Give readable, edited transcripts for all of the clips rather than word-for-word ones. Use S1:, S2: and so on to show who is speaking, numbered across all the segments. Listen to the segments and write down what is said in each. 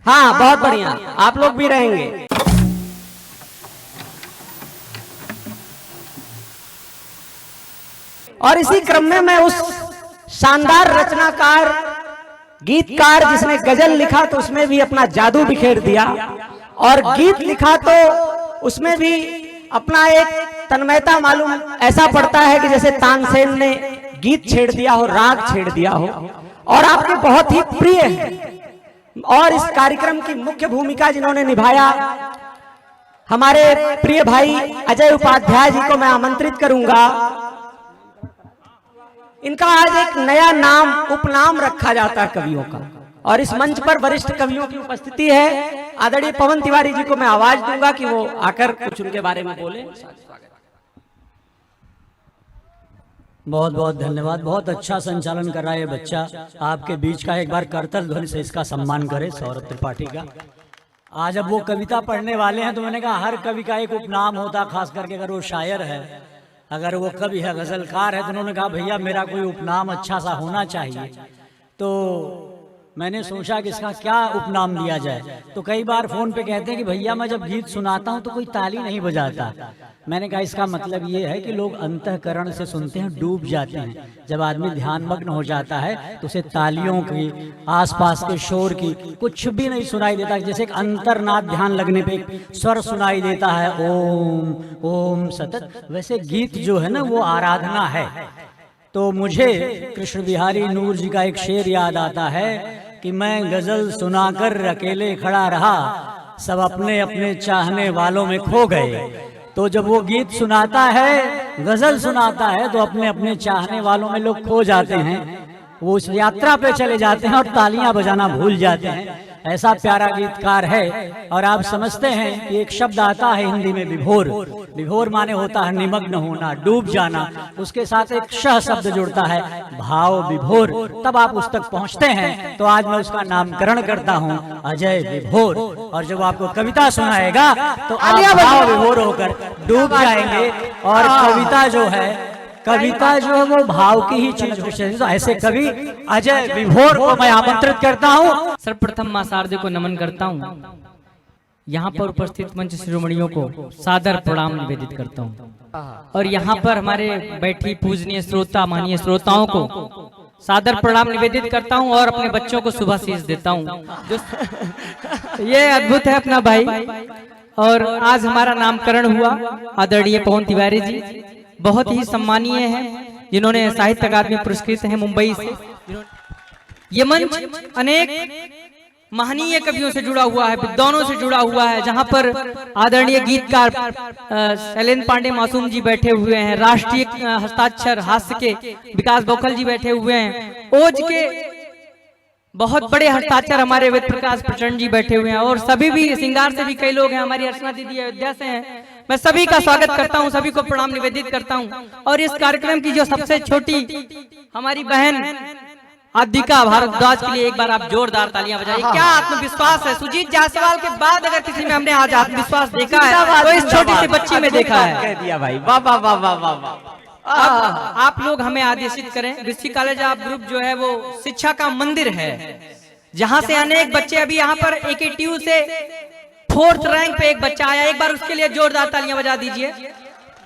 S1: हाँ बहुत बढ़िया, आप लोग भी रहेंगे। और इसी क्रम में मैं उस शानदार रचनाकार गीतकार जिसने गजल लिखा तो उसमें भी अपना जादू बिखेर दिया, और गीत लिखा तो उसमें भी अपना एक तन्मयता मालूम ऐसा पड़ता है कि जैसे तानसेन ने गीत छेड़ दिया हो, राग छेड़ दिया हो, और आपके बहुत ही प्रिय है। और इस कार्यक्रम की मुख्य भूमिका जिन्होंने निभाया, हमारे प्रिय भाई अजय उपाध्याय जी को मैं आमंत्रित करूंगा। इनका आज एक नया नाम, उपनाम रखा जाता है कवियों का, और इस मंच पर वरिष्ठ कवियों की उपस्थिति है। आदरणीय पवन तिवारी जी को मैं आवाज दूंगा कि वो आकर कुछ उनके बारे में बोले।
S2: बहुत बहुत धन्यवाद। बहुत अच्छा संचालन कर रहा है ये बच्चा। आपके बीच का एक बार करतल ध्वनि से इसका सम्मान करें, सौरभ त्रिपाठी का। आज अब वो कविता पढ़ने वाले हैं तो मैंने कहा हर कवि का एक उपनाम होता, खास करके अगर वो शायर है, अगर वो कवि है, गजलकार है, तो उन्होंने कहा भैया मेरा कोई उपनाम अच्छा सा होना चाहिए। तो मैंने सोचा कि इसका क्या उपनाम दिया जाए। तो कई बार फोन पे कहते हैं कि भैया मैं जब गीत सुनाता हूँ तो कोई ताली नहीं बजाता। मैंने कहा इसका मतलब ये है कि लोग अंतःकरण से सुनते हैं, डूब जाते हैं। जब आदमी ध्यान मग्न हो जाता है तो उसे तालियों की, आसपास के शोर की कुछ भी नहीं सुनाई देता। जैसे एक अंतर्नाद ध्यान लगने पे एक स्वर सुनाई देता है, ओम ओम सतत, वैसे गीत जो है ना वो आराधना है। तो मुझे कृष्ण बिहारी नूर जी का एक शेर याद आता है कि मैं गजल सुनाकर अकेले खड़ा रहा, सब अपने अपने चाहने वालों में खो गए। तो जब वो गीत सुनाता है, गजल सुनाता है, तो अपने अपने चाहने वालों में लोग खो जाते हैं, वो उस यात्रा पे चले जाते हैं और तालियां बजाना भूल जाते हैं। ऐसा प्यारा गीतकार है। और आप समझते हैं कि एक शब्द आता है हिंदी में विभोर। विभोर माने होता है निमग्न होना, डूब जाना। उसके साथ एक शह शब्द जुड़ता है, भाव विभोर, तब आप उस तक पहुंचते हैं। तो आज मैं उसका नामकरण करता हूं, अजय विभोर। और जब आपको कविता सुनाएगा तो आप भाव विभोर होकर डूब जाएंगे। और कविता जो है वो भाव की ही चीज है। तो ऐसे कवि अजय विभोर को मैं आमंत्रित करता हूँ।
S3: सर्वप्रथम मां शारदे को नमन करता हूँ। यहाँ पर उपस्थित मंच शिरोमणियों को सादर प्रणाम निवेदित करता हूँ। और यहाँ पर हमारे बैठी पूजनीय श्रोता, माननीय श्रोताओं को सादर प्रणाम निवेदित करता हूँ और अपने बच्चों को शुभाशीष देता हूँ। ये अद्भुत है अपना भाई। और आज हमारा नामकरण हुआ। आदरणीय पवन तिवारी जी बहुत ही सम्मानीय हैं, जिन्होंने साहित्य अकादमी पुरस्कृत हैं मुंबई से। ये मंच अनेक महनीय कवियों से जुड़ा हुआ है, विद्वानों से जुड़ा हुआ है, जहां पर आदरणीय गीतकार शैलेंद्र पांडे मासूम जी बैठे हुए हैं, राष्ट्रीय हस्ताक्षर हास्य के विकास बौखल जी बैठे हुए हैं, ओज के बहुत बड़े हस्ताक्षर हमारे वेद प्रकाश प्रचंड जी बैठे हुए हैं, और सभी भी श्रृंगार से भी कई लोग हैं, हमारी अर्चना दीदी अयोध्या से हैं। मैं सभी का स्वागत करता हूं, सभी को प्रणाम निवेदित करता हूं। और इस कार्यक्रम की जो सबसे छोटी हमारी बहन आदिका भारद्वाज के लिए एक बार आप जोरदार तालियां बजाइए। क्या आत्मविश्वास है। सुजीत जायसवाल के बाद अगर किसी में हमने आज आत्मविश्वास देखा है तो इस छोटी सी बच्ची में देखा है।
S1: वाह वाह वाह वाह वाह।
S3: आप लोग हमें आदेशित करें। वृश्चिक कॉलेज ऑफ ग्रुप जो है वो शिक्षा का मंदिर है, जहां से अनेक बच्चे, अभी यहाँ पर AKTU से 4th रैंक पे एक बच्चा आया, एक बार उसके लिए जोरदार तालियां बजा दीजिए।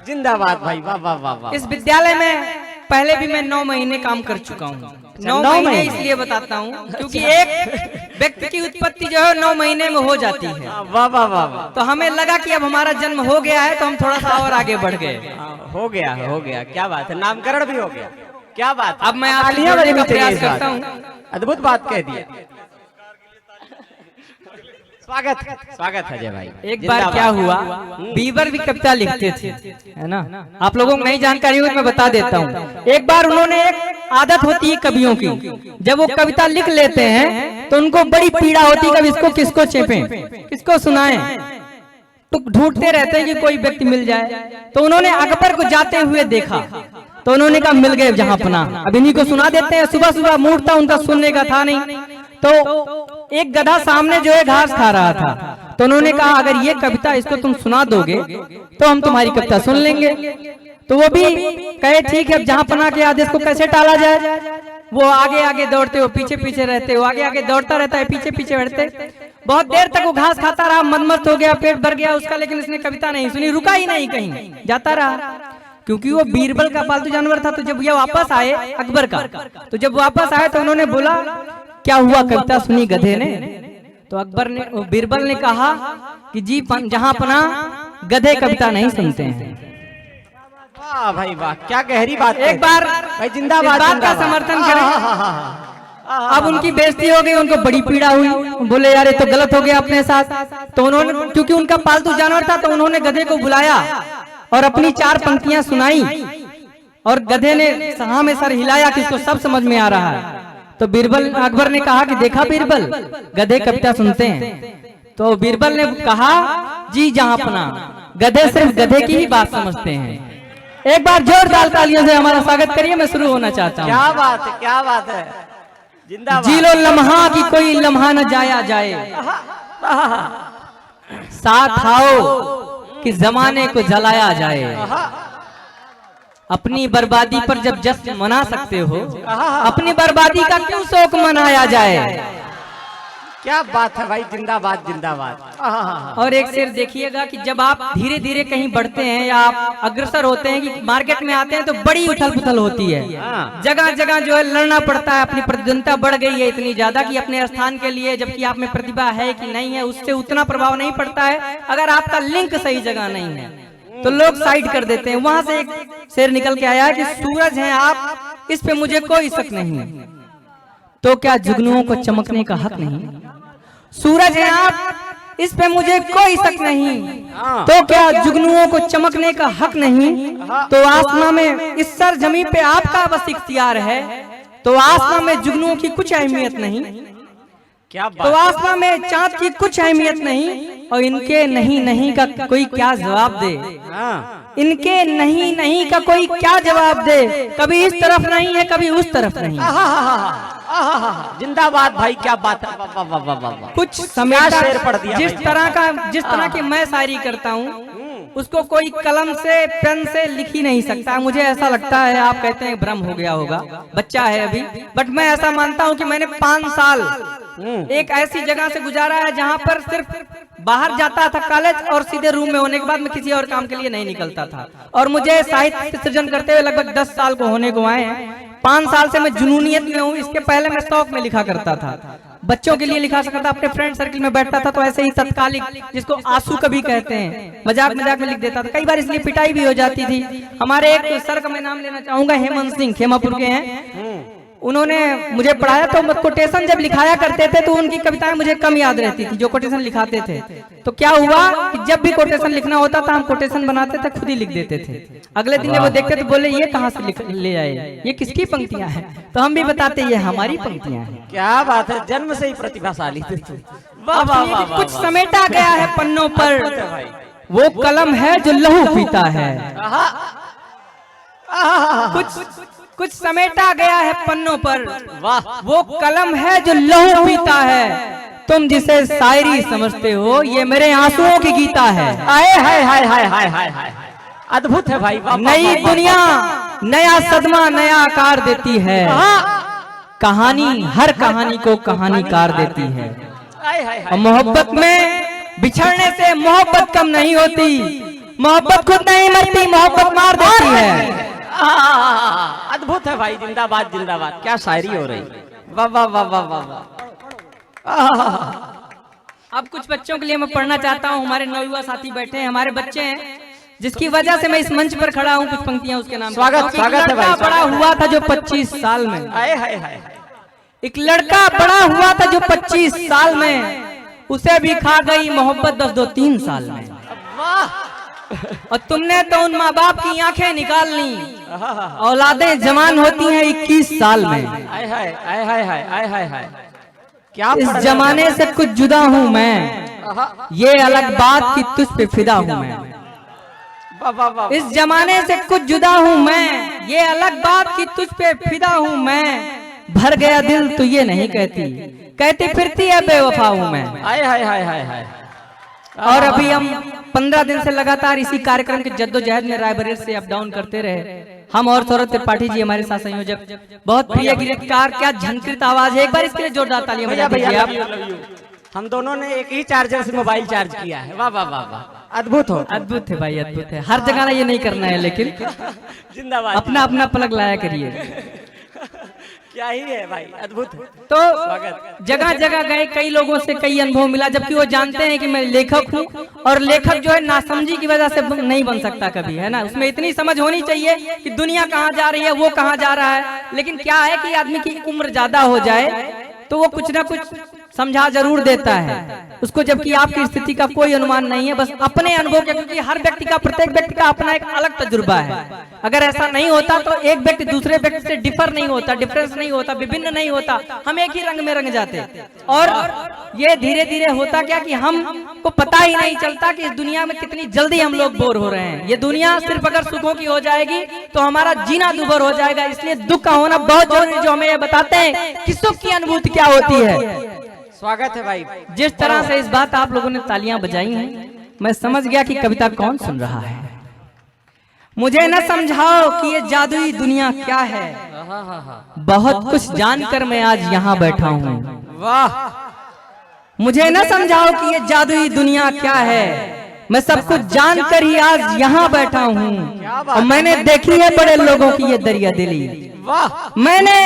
S1: जिंदाबाद भाई, वाह वाह वाह वाह।
S3: इस विद्यालय में पहले भी मैं 9 महीने काम कर चुका हूँ। 9 महीने इसलिए बताता हूँ क्योंकि एक व्यक्ति की उत्पत्ति जो है 9 महीने में हो जाती है।
S1: वाह वाह वाह।
S3: तो हमें लगा कि अब हमारा जन्म हो गया है, तो हम थोड़ा सा और आगे बढ़ गए।
S1: हो गया हो गया, क्या बात है, नामकरण भी हो गया, क्या बात।
S3: अब मैं आपसे जोड़ने का प्रयास करता हूँ।
S1: अद्भुत बात कह दी। स्वागत स्वागत है जय भाई।
S3: एक बार क्या हुआ, बीबर भी कविता लिखते थे, है ना। आप लोगों को नहीं जानकारी हो, मैं बता देता हूँ। एक बार उन्होंने, एक आदत होती है कवियों की, जब वो कविता लिख लेते हैं तो उनको बड़ी पीड़ा होती है, कभी इसको किसको चेपें, किसको सुनाएं, तो ढूंढते रहते हैं कि कोई व्यक्ति मिल जाए। तो उन्होंने अकबर को जाते हुए देखा, तो उन्होंने कहा मिल गए जहां अपना, अब इन्हीं को सुना देते हैं। सुबह सुबह मूड था उनका, सुनने का था नहीं। तो एक गधा सामने जो है घास खा रहा था, तो उन्होंने कहा अगर ये कविता इसको तुम सुना दोगे तो हम तुम्हारी कविता सुन लेंगे। तो वो भी कहे ठीक है, जहां पना के आदेश को कैसे टाला जाए। वो आगे आगे दौड़ते, वो पीछे पीछे रहते, वो आगे आगे दौड़ता रहता है, पीछे पीछे बैठते। बहुत देर तक वो घास खाता रहा, मनमस्त हो गया, पेट भर गया उसका, लेकिन उसने कविता नहीं सुनी, रुका ही नहीं, कहीं जाता रहा, क्योंकि वो बीरबल का पालतू जानवर था। तो जब ये वापस आए अकबर का, तो जब वापस आए तो उन्होंने बोला क्या हुआ, कविता सुनी गधे ने? तो अकबर ने, बीरबल ने कहा कि जी जहां पना गधे कविता नहीं सुनते हैं।
S1: वाह भाई वाह, क्या गहरी बात।
S3: एक बार
S1: भाई जिंदाबाद,
S3: बात का समर्थन करें। अब उनकी बेइज्जती हो गई, उनको बड़ी पीड़ा हुई, बोले यार ये तो गलत हो गया अपने साथ। तो उन्होंने, क्योंकि उनका पालतू जानवर था, तो उन्होंने गधे को बुलाया और अपनी 4 पंक्तियां सुनाई, और गधे ने हाँ में सर हिलाया कि इसको सब समझ में आ रहा है। तो बीरबल, अकबर ने कहा कि देखा बीरबल, गधे कविता सुनते हैं। तो बीरबल ने कहा जी जहांपना, गधे सिर्फ गधे की ही बात समझते हैं। एक बार जोरदार तालियों से हमारा स्वागत करिए, मैं शुरू होना चाहता हूँ।
S1: क्या बात है, क्या बात है, जिंदाबाद।
S3: जी लो लम्हा की कोई लम्हा न जाया जाए, साथ आओ कि जमाने को जलाया जाए। अपनी बर्बादी पर जब जश्न मना सकते हो, अपनी बर्बादी का क्यों शोक मनाया जाए।
S1: क्या बात है भाई, जिंदाबाद जिंदाबाद।
S3: और एक शेर देखिएगा कि जब आप धीरे धीरे कहीं बढ़ते हैं या आप अग्रसर होते हैं, कि मार्केट में आते हैं, तो बड़ी उथल पुथल होती है, जगह जगह जो है लड़ना पड़ता है, अपनी प्रतिद्वंदिता बढ़ गई है इतनी ज्यादा कि अपने स्थान के लिए, जबकि आप में प्रतिभा है कि नहीं है उससे उतना प्रभाव नहीं पड़ता है। अगर आपका लिंक सही जगह नहीं है तो लोग साइड कर देते हैं। वहां से एक शेर निकल के आया कि सूरज हैं आप, इस पे मुझे कोई शक नहीं, तो क्या जुगनुओं को चमकने का हक नहीं। सूरज हैं आप, इस पे मुझे कोई शक नहीं, तो क्या जुगनुओं को चमकने का हक नहीं। तो आसमां में इस सर जमीन पे आपका बस इख्तियार है, तो आसमां में जुगनुओं की कुछ अहमियत नहीं।
S1: क्या बात।
S3: तो आसमां में चांद की कुछ अहमियत नहीं, और इनके नहीं नहीं का कोई क्या जवाब दे। इनके नहीं नहीं का कोई क्या जवाब दे, कभी इस तरफ नहीं है, कभी उस तरफ नहीं।
S1: जिंदाबाद भाई, क्या बात है, वाह वाह वाह वाह।
S3: कुछ समेटा,
S1: शेर पढ़ दिया
S3: जिस तरह की मैं शायरी करता हूँ, उसको कोई कलम से पेन से लिख ही नहीं सकता। मुझे ऐसा लगता है, आप कहते हैं भ्रम हो गया होगा, बच्चा है अभी, बट मैं ऐसा मानता हूँ कि मैंने 5 साल एक ऐसी जगह से गुजारा है जहाँ पर सिर्फ बाहर जाता था कॉलेज, और सीधे रूम में होने के बाद मैं किसी और काम के लिए नहीं निकलता था। और मुझे साहित्य सृजन करते हुए लगभग 10 साल को होने को आए हैं। 5 साल से मैं जुनूनियत में हूँ। इसके पहले मैं शौक में लिखा करता था, बच्चों के लिए लिखा सकता था, अपने फ्रेंड सर्किल में बैठता था, तो ऐसे ही तत्कालिक, जिसको आंसू कभी कहते हैं, मजाक मजाक में लिख देता था। कई बार इसलिए पिटाई भी हो जाती थी। हमारे एक सर का मैं नाम लेना चाहूंगा, हेमंत सिंह, खेमापुर के हैं। उन्होंने मुझे पढ़ाया, तो कोटेशन जब लिखाया करते थे तो उनकी कविताएं मुझे कम याद रहती थी जो कोटेशन लिखाते थे। तो क्या हुआ कि जब भी कोटेशन लिखना होता था, हम कोटेशन बनाते थे, खुद ही लिख देते थे। अगले दिन वो देखते तो बोले ये कहाँ से ले आए, ये किसकी पंक्तियां हैं। तो हम भी बताते ये हमारी पंक्तियां हैं।
S1: क्या बात है, जन्म से ही प्रतिभाशाली थे। वाह वाह वाह।
S3: कुछ समेटा गया है पन्नों पर, वो कलम है जो लहू पीता है। कुछ समेटा गया है पन्नों पर, वो कलम है जो लहू पीता है। तुम जिसे शायरी समझते हो, ये मेरे आंसुओं की गीता है।
S1: आए हाय हाय हाय हाय हाय हाय, अद्भुत है भाई।
S3: नई दुनिया नया सदमा नया आकार देती है, कहानी हर कहानी को कहानीकार देती है। और मोहब्बत में बिछड़ने से मोहब्बत कम नहीं होती, मोहब्बत खुद नहीं मरती, मोहब्बत मार देती है।
S1: अद्भुत है भाई, जिंदाबाद जिंदाबाद। क्या शायरी हो रही, वाह वाह वाह वाह वाह।
S3: अब कुछ बच्चों के लिए मैं पढ़ना चाहता हूँ। हमारे नवयुवा साथी बैठे हैं, हमारे बच्चे हैं, जिसकी वजह से मैं इस मंच पर खड़ा हूँ। कुछ पंक्तियां उसके नाम।
S1: स्वागत स्वागत है भाई।
S3: बड़ा हुआ था जो 25 साल में,
S1: हाय हाय हाय,
S3: एक लड़का बड़ा हुआ था जो 25 साल में, उसे भी खा गई मोहब्बत बस 2-3 साल में। और तुमने तो उन माँ बाप की आंखें निकाल ली, औलादें जवान होती हैं 21 साल में।
S1: हाय हाय हाय हाय हाय हाय हाय। क्या
S3: इस जमाने से कुछ जुदा हूँ मैं, ये अलग बात कि तुझ पे फिदा हूँ मैं। इस जमाने से कुछ जुदा हूँ मैं, ये अलग बात कि तुझ पे फिदा हूँ मैं। भर गया दिल तो ये नहीं कहती, कहती फिरती है बेवफा हूँ मैं।
S1: हाय हाय हाय हाय हाय।
S3: और अभी हम 15 दिन से लगातार इसी कार्यक्रम के जद्दोजहद में रायबरेली से अप डाउन करते रहे। हम और सौरभ त्रिपाठी जी हमारे साथ संयोजक, बहुत प्रिय गीतकार, क्या झनकृत आवाज है, एक बार इसके लिए जोरदार तालियां बजा दीजिए आप।
S1: हम दोनों ने एक ही चार्जर से मोबाइल चार्ज किया है। वाह वाह वाह वाह, अद्भुत हो,
S3: अद्भुत है भाई, अद्भुत है। हर जगह ना ये नहीं करना है, लेकिन
S1: जिंदाबाद,
S3: अपना अपना पलक लाया करिए।
S1: क्या ही है भाई, अद्भुत।
S3: तो जगह जगह गए, कई लोगों से कई अनुभव मिला, जबकि वो जानते हैं कि मैं लेखक हूँ, और लेखक जो है नासमझी की वजह से नहीं बन सकता कभी, है ना। उसमें इतनी समझ होनी चाहिए कि दुनिया कहाँ जा रही है, वो कहाँ जा रहा है। लेकिन क्या है कि आदमी की उम्र ज्यादा हो जाए तो वो कुछ ना कुछ समझा जरूर देता है उसको, जबकि आपकी स्थिति का कोई अनुमान नहीं है, बस अपने अनुभव के, क्योंकि हर व्यक्ति का, प्रत्येक व्यक्ति का अपना एक अलग तजुर्बा है। अगर ऐसा नहीं होता तो एक व्यक्ति दूसरे व्यक्ति से डिफर नहीं होता, डिफरेंस नहीं होता, विभिन्न नहीं होता, हम एक ही रंग में रंग जाते। और ये धीरे धीरे होता क्या कि हमको पता ही नहीं चलता कि इस दुनिया में कितनी जल्दी हम लोग बोर हो रहे हैं। ये दुनिया सिर्फ अगर सुखों की हो जाएगी तो हमारा जीना दुभर हो जाएगा। इसलिए दुख का होना बहुत जरूरी, जो हमें ये बताते हैं कि सुख की अनुभूति क्या होती है।
S1: स्वागत है भाई।
S3: जिस तरह से इस बात आप लोगों ने तालियां बजाई हैं, मैं समझ गया कि कविता कौन सुन रहा है। मुझे न समझाओ कि ये जादुई दुनिया क्या है, बहुत कुछ जानकर मैं आज यहाँ बैठा हूँ।
S1: वाह।
S3: मुझे न समझाओ कि ये जादुई दुनिया क्या है, मैं सब कुछ जानकर ही आज यहाँ बैठा हूँ। और मैंने देखी है बड़े लोगों की ये दरिया दिली,
S1: वाह।
S3: मैंने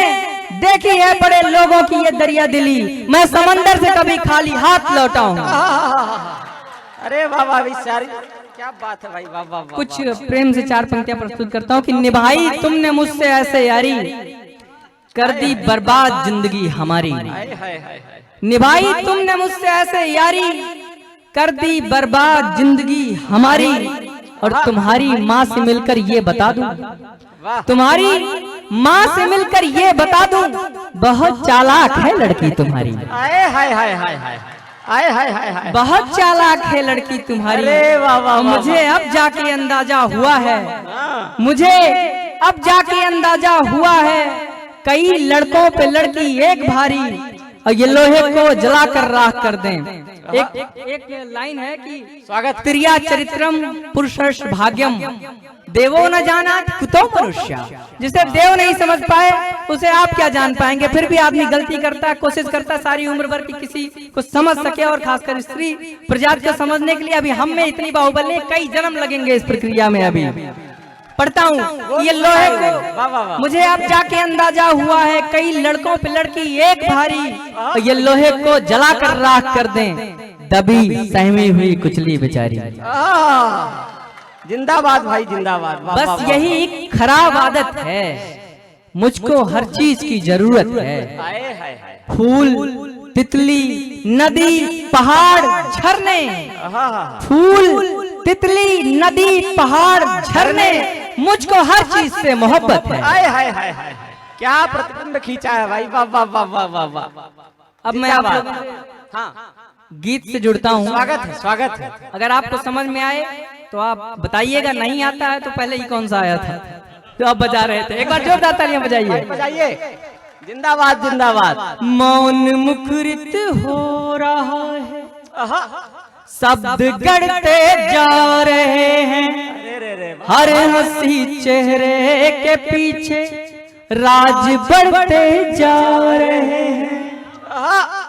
S3: देखी है बड़े लोगों की ये दरिया दिली, मैं समंदर से कभी खाली हाथ लौटा हूँ।
S1: अरे वाह वाह, बेचारी क्या बात है भाई, वाह वाह वाह।
S3: कुछ प्रेम से चार पंक्तियां प्रस्तुत करता हूँ कि निभाई तुमने मुझसे ऐसे यारी, कर दी बर्बाद जिंदगी हमारी। निभाई तुमने मुझसे ऐसे यारी, कर दी बर्बाद जिंदगी हमारी। और तुम्हारी माँ से मिलकर ये बता दूं, तुम्हारी माँ से मिलकर ये बता दूं, बहुत चालाक है लड़की तुम्हारी।
S1: हाय हाय हाय हाय हाय हाय हाय हाय हाय,
S3: बहुत चालाक है लड़की तुम्हारी।
S1: अरे वाह वाह,
S3: मुझे अब जाके अंदाजा हुआ है, मुझे अब जाके अंदाजा हुआ है, कई लड़कों पे लड़की एक भारी, और ये लोहे को जलाकर राख कर दें। एक लाइन है कि
S1: स्वागत।
S3: त्रिया चरित्रम पुरुषर्ष भाग्यम, देवो न जाना कुतो मनुष्य। जिसे देव नहीं समझ पाए उसे आप क्या जान पाएंगे। फिर भी आदमी गलती करता है, कोशिश करता है सारी उम्र भर की किसी को समझ सके, और खासकर स्त्री प्रजाति को समझने के लिए अभी हम में इतनी बाहुबली, कई जन्म लगेंगे इस प्रक्रिया में। अभी पढ़ता हूँ ये लोहे को, मुझे अब जाके अंदाजा हुआ है, कई लड़कों पे लड़की एक भारी, और ये लोहे को जलाकर राख कर दें, दबी सहमी हुई कुचली बेचारी।
S1: जिंदाबाद भाई, जिंदाबाद।
S3: बस यही खराब आदत है, मुझको हर चीज की जरूरत है। फूल, तितली, नदी, पहाड़, झरने, फूल, तितली, नदी, पहाड़, झरने, मुझको हर चीज से मोहब्बत है।
S1: हाय हाय हाय हाय, क्या प्रतिबिंब खींचा है भाई, वाह वाह वाह वाह वाह वाह।
S3: अब मैं आप लोगों
S1: हाँ,
S3: गीत से जुड़ता हूँ।
S1: स्वागत है, स्वागत है।
S3: अगर आपको समझ में आए तो आप बताइएगा, नहीं आता है तो पहले ही कौन सा आया था जो आप बजा रहे थे, एक बार जोरदार तालियां बजाइए।
S1: बजाइए, जिंदाबाद जिंदाबाद।
S3: मौन मुखरित हो रहा है, शब्द गढ़ते जा रहे हैं, हर हंसी चेहरे के पीछे राज बढ़ते जा रहे हैं,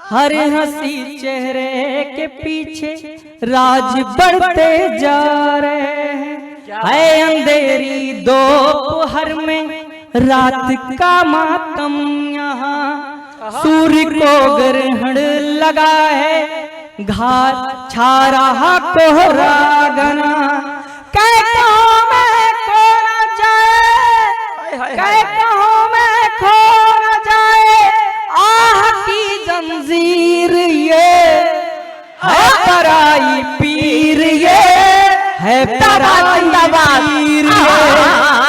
S3: हर हंसी चेहरे के पीछे राज बढ़ते जा रहे हैं। है अंधेरी दोपहर में रात का मातम, यहाँ सूर्य को ग्रहण लगा है, घाट छा रहा कोहरा घना, कहता मैं खो न जाए, कहता मैं खो न जाए, आह की जंजीर ये है पराई पीर, ये है पराई पीर, ये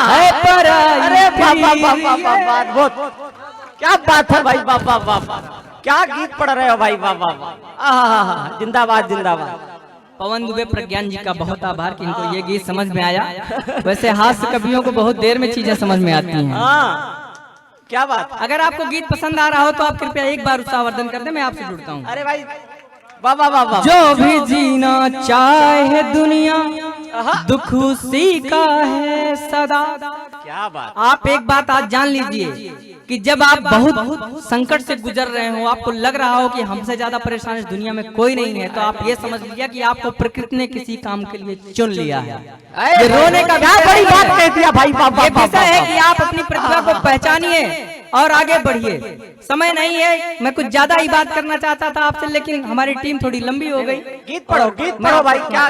S3: है पराई पीर।
S1: क्या बात है भाई, वाह वाह वाह, क्या गीत पढ़ रहे हो भाई, वाह वाह वाह, जिंदाबाद जिंदाबाद।
S3: पवन दुबे प्रज्ञान जी का बहुत आभार कि इनको ये गीत समझ में आया। वैसे हास्य कवियों को बहुत देर में चीजें समझ में आती हैं।
S1: क्या बात।
S3: अगर आपको गीत पसंद आ रहा हो तो आप कृपया एक बार उत्साहवर्धन कर दें, मैं आपसे जुड़ता हूँ।
S1: अरे भाई, वाह वाह वाह वाह।
S3: जो भी जीना चाहे दुनिया, दुख उसी का है सदा,
S1: क्या बात।
S3: आप एक बात आज जान लीजिए कि जब आप बहुत संकट से गुजर रहे हो, आपको लग रहा हो कि हमसे ज्यादा परेशान इस दुनिया में कोई नहीं है, तो आप ये समझ लीजिए कि आपको प्रकृति ने किसी काम के लिए चुन लिया है। ये रोने का
S1: क्या बड़ी बात कह दिया भाई।
S3: ये विषय है कि आप अपनी प्रतिभा को पहचानिए और आगे बढ़िए। समय नहीं है, मैं कुछ ज्यादा ही बात करना चाहता था आपसे, लेकिन हमारी टीम थोड़ी लंबी हो गई।
S1: गीत पढ़ो भाई। क्या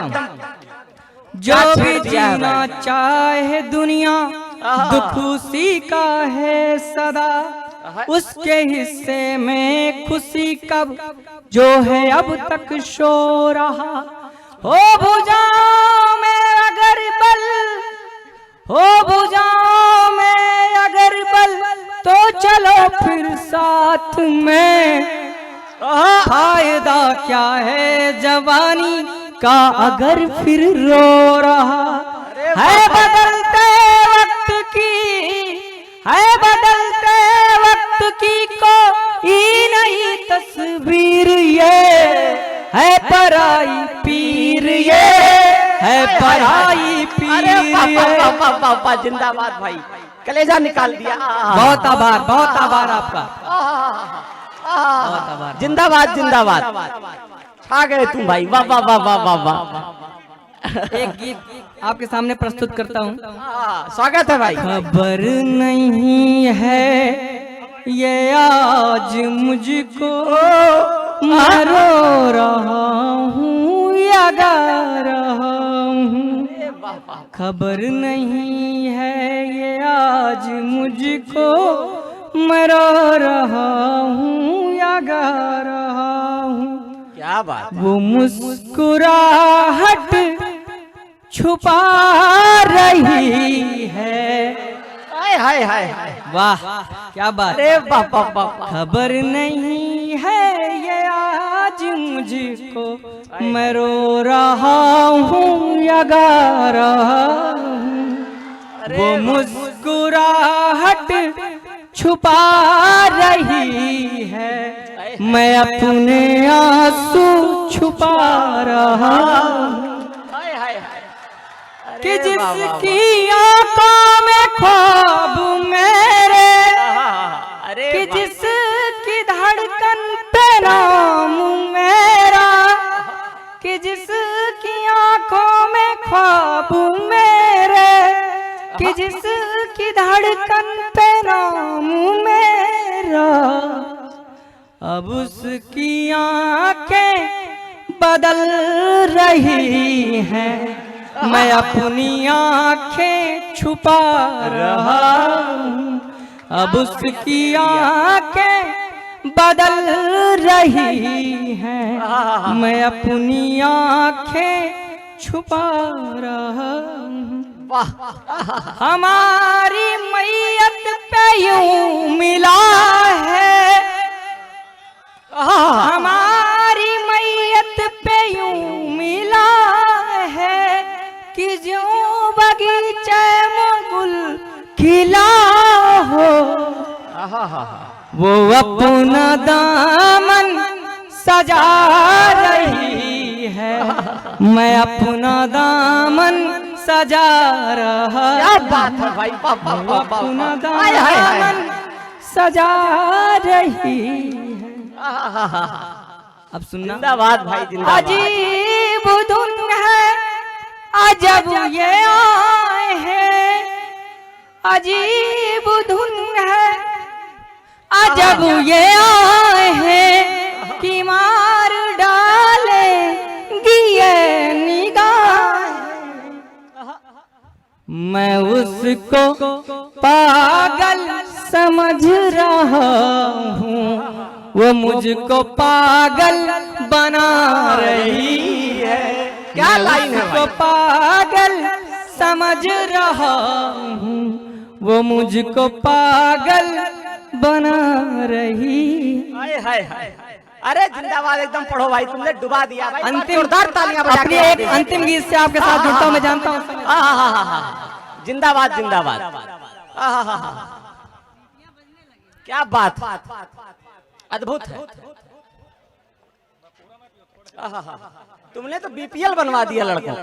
S3: जो भी जीना चाहे दुनिया दुख उसी का है सदा, उसके हिस्से में खुशी कब जो है अब तक शो रहा। हो भुजाओं में अगर बल, हो भुजाओं में अगर बल, तो चलो फिर साथ में। फायदा क्या है जवानी का अगर फिर रो रहा है। बदलते वक्त की, है बदलते वक्त की कोई नई तस्वीर, ये है पराई पीर, ये है पराई पीर।
S1: जिंदाबाद भाई, कलेजा निकाल दिया।
S3: बहुत आभार आपका, बहुत आभार।
S1: जिंदाबाद जिंदाबाद, छा गए तुम भाई। वाह वाह वाह वाह वाह वाह।
S3: एक गीत आपके सामने प्रस्तुत करता हूँ।
S1: स्वागत है भाई।
S3: खबर नहीं है ये आज मुझको, मैं रो रहा हूँ या गा रहा हूँ। खबर नहीं है ये आज मुझको, मैं रो रहा हूँ या गा रहा हूँ।
S1: क्या बात।
S3: वो मुस्कुराहट छुपा रही है।
S1: हाय हाय हाय।
S3: वाह क्या बात।
S1: अरे वाह वाह वाह।
S3: खबर नहीं है ये आज मुझको, मैं रो रहा हूँ या गा रहा हूँ। वो मुस्कुराहट छुपा रही है, मैं अपने आंसू छुपा रहा हूँ। कि जिसकी आंखों में ख्वाब मेरे, कि जिसकी धड़कन पे नाम मेरा, कि जिसकी आंखों में ख्वाब मेरे, कि जिसकी धड़कन पे नाम मेरा, अब उसकी आंखें बदल रही हैं, मैं अपनी आंखें छुपा रहा हूँ। अब उसकी आंखें बदल रही हैं, मैं अपनी आंखें छुपा रहा हूँ। हमारी मैयत पे यूं मिला है, हमारी मैयत पे यूं मिला है, कि जो बगीचे में गुल खिला हो, वो अपना दामन सजा रही है, मैं अपना दामन सजा रहा।
S1: क्या बात है भाई।
S3: अपना दामन सजा रही है। अब सुनना।
S1: जिंदाबाद भाई जिंदाबाद।
S3: अजीब धुन है अजब ये आए हैं, अजीब धुन है अजब ये आए हैं, कि मार डालेंगी ये निगाह। मैं उसको पागल समझ रहा हूँ, वो मुझको पागल बना रही है।
S1: क्या लाइन है
S3: को पागल समझ रहा हूँ, वो मुझको पागल बना रही।
S1: हाय हाय हाय। अरे जिंदाबाद एकदम पढ़ो भाई, तुमने डुबा दिया भाई।
S3: अंतिम
S1: जोरदार तालियां बजा
S3: अपने
S1: के।
S3: एक अंतिम गीत से आपके साथ जुड़ता हूँ, मैं जानता हूँ।
S1: जिंदाबाद जिंदाबाद। क्या बात, अद्भुत है। तुमने तो बीपीएल बनवा दिया लड़कों।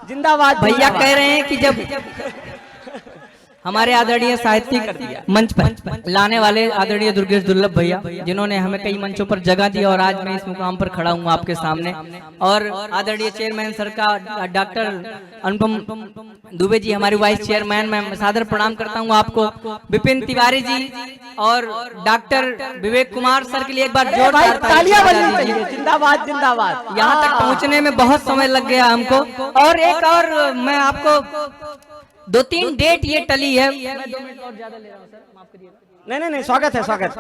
S1: जिंदाबाद।
S3: भैया कह रहे हैं कि जब हमारे आदरणीय साहित्यिक मंच पर लाने वाले आदरणीय दुर्गेश दुर्लभ भैया, जिन्होंने हमें कई मंचों पर जगह दी और आज मैं इस मुकाम पर खड़ा हूँ आपके सामने। और आदरणीय चेयरमैन सर का डॉक्टर अनुपम दुबे जी, हमारी वाइस चेयरमैन, मैं सादर प्रणाम करता हूँ आपको। विपिन तिवारी जी और डॉक्टर विवेक कुमार सर के लिए एक बार जोरदार
S1: तालियां बजनी चाहिए। जिंदाबाद जिंदाबाद।
S3: यहाँ तक पहुँचने में बहुत समय लग गया हमको। और एक और मैं आपको 2-3 डेट ये टली है।
S1: नहीं, स्वागत है, स्वागत।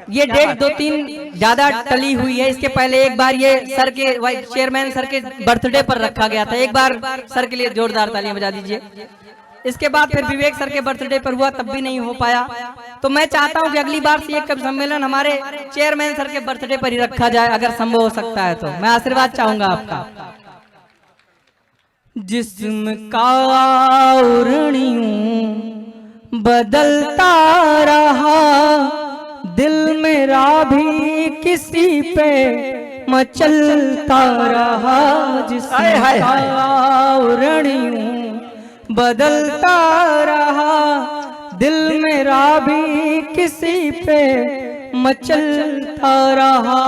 S3: ये डेट 2-3 ज्यादा टली हुई है। इसके पहले एक बार ये सर के चेयरमैन सर के बर्थडे पर रखा गया था। एक बार सर के लिए जोरदार तालियां बजा दीजिए। इसके बाद फिर विवेक सर के बर्थडे पर हुआ, तब भी नहीं हो पाया। तो मैं चाहता हूं कि अगली बार से ये कवि सम्मेलन हमारे चेयरमैन सर के बर्थडे पर ही रखा जाए, अगर संभव हो सकता है तो। मैं आशीर्वाद चाहूंगा आपका। जिस्म का आवरणियों बदलता रहा, दिल मेरा भी किसी पे मचलता रहा। जिस्म का आवरणियों बदलता रहा, दिल मेरा भी किसी पे मचलता रहा।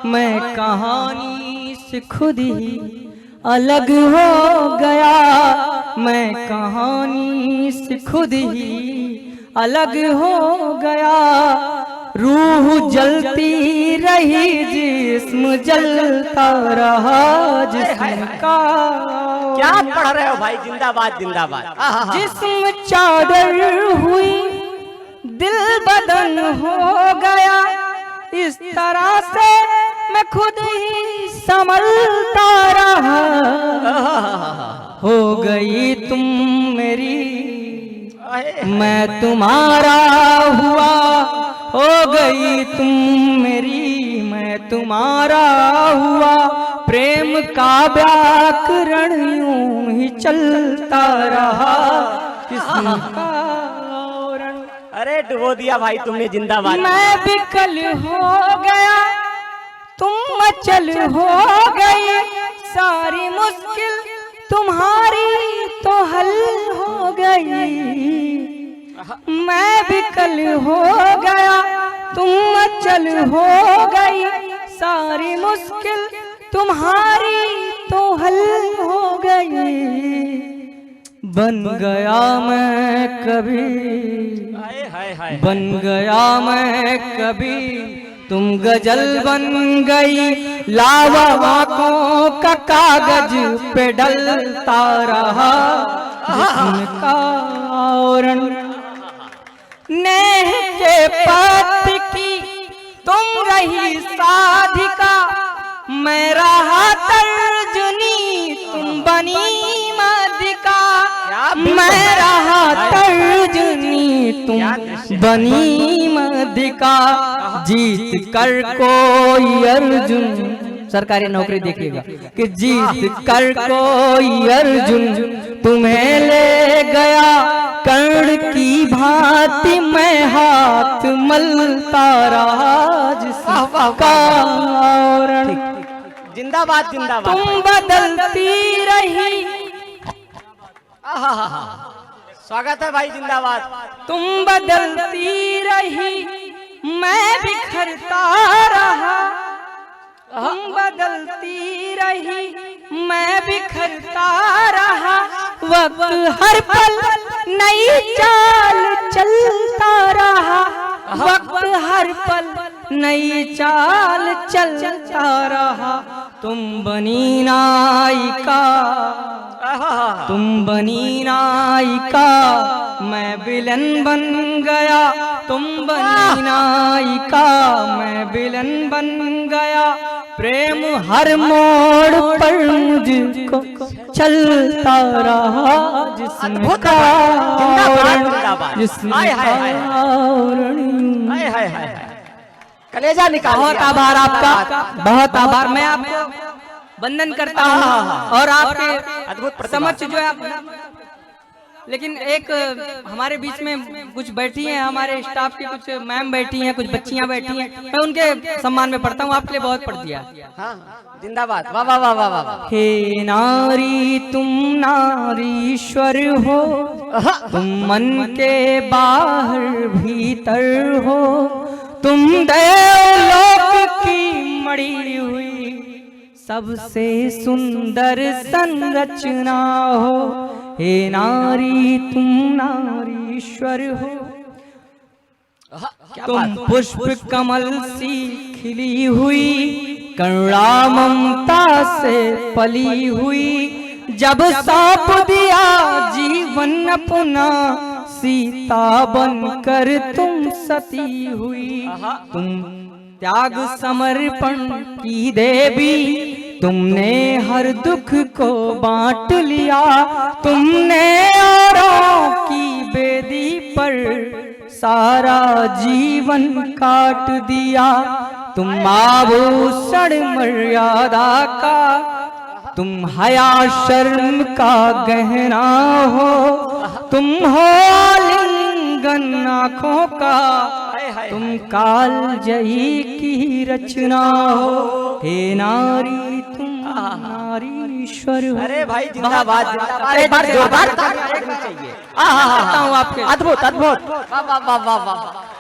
S3: मैं कहानी से खुद ही अलग हो गया, मैं कहानी से खुद ही अलग हो गया। रूह जलती रही, जिस्म जलता रहा। जिस्म का
S1: क्या पढ़ रहे हो भाई? जिंदाबाद जिंदाबाद।
S3: जिस्म चादर हुई, दिल बदन हो गया। इस तरह से मैं खुद ही संभलता रहा। हो गई तुम मेरी, मैं तुम्हारा हुआ। हो गई तुम मेरी, मैं तुम्हारा हुआ। प्रेम का व्याकरण यूं ही चलता रहा। किस्म का आवरण।
S1: अरे डुबो दिया भाई तुमने। जिंदाबाद।
S3: मैं विकल हो गया, तुम अचल हो गई। सारी मुश्किल तुम्हारी तो हल हो गई। मैं विकल हो गया, तुम अचल हो गई। सारी मुश्किल तुम्हारी तो हल हो गई। बन गया मैं कभी, बन गया मैं कभी, तुम गजल बन गई। लावा आंखों का कागज पे डलता रहा। जिस्म का आवरण नेह के पथ की तुम रही साधिका। मैं रहा तर्जनी, तुम बनी माधिका। मैं रहा तर्जनी, तुम बनी माधिका। जीत कर कोई अर्जुन, सरकारी नौकरी देखिएगा, कि जीत कर कोई अर्जुन तुम्हें ले गया। कर्ण की भांति मैं हाथ मलता रहा। जिस्म का आवरण।
S1: जिंदाबाद जिंदाबाद।
S3: तुम बदलती रही।
S1: स्वागत है भाई। जिंदाबाद।
S3: तुम बदलती रही, मैं बिखरता रहा। तुम बदलती रही, मैं बिखरता रहा। वक्त हर पल नई चाल चलता रहा। वक्त हर पल नई चाल चलता रहा। तुम बनी नायिका, तुम बनी नायिका। मैं विलन बन गया। तुम बनी नायिका, मैं विलन बन गया। प्रेम हर मोड़ पर मुझको चलता रहा। जिस्म का आवरण, जिस्म का आवरण।
S1: कलेजा निकाल।
S3: बहुत आभार आपका, बहुत आभार। मैं आपको वंदन करता हूँ और आपके
S1: अद्भुत
S3: समक्ष जो है लेकिन एक हमारे बीच में कुछ बैठी हैं, हमारे स्टाफ की कुछ मैम बैठी हैं, कुछ बच्चियां बैठी हैं, मैं उनके सम्मान में पढ़ता हूँ, आपके लिए बहुत पढ़ दिया।
S1: हाँ जिंदाबाद, वाह वाह वाह वाह वाह।
S3: हे नारी तुम नारीश्वर हो, तुम मन के बाहर भीतर हो, तुम देवलोक की मड़ी हुई सबसे सुंदर संरचना हो। हे नारी तुम नारीश्वर हो, तुम पुष्प कमल सी खिली हुई, करुणा ममता से पली हुई, जब सौंप दिया जीवन अपना, सीता बनकर तुम सती हुई। तुम त्याग समर्पण की देवी, तुमने हर दुख को बांट लिया, तुमने औरों की बेदी पर सारा जीवन काट दिया। तुम आभूषण मर्यादा का, तुम हया शर्म का गहना हो, तुम हो आलिंगन आँखों का, तुम काल जयी की रचना हो। हे नारी तुम नारीश्वर हो।
S1: अरे भाई जिंदाबाद जिंदाबाद, एक बार जोरदार ताली चाहिए।
S3: करता हूँ आपके।
S1: अद्भुत अद्भुत, वाह वाह वाह वाह वाह।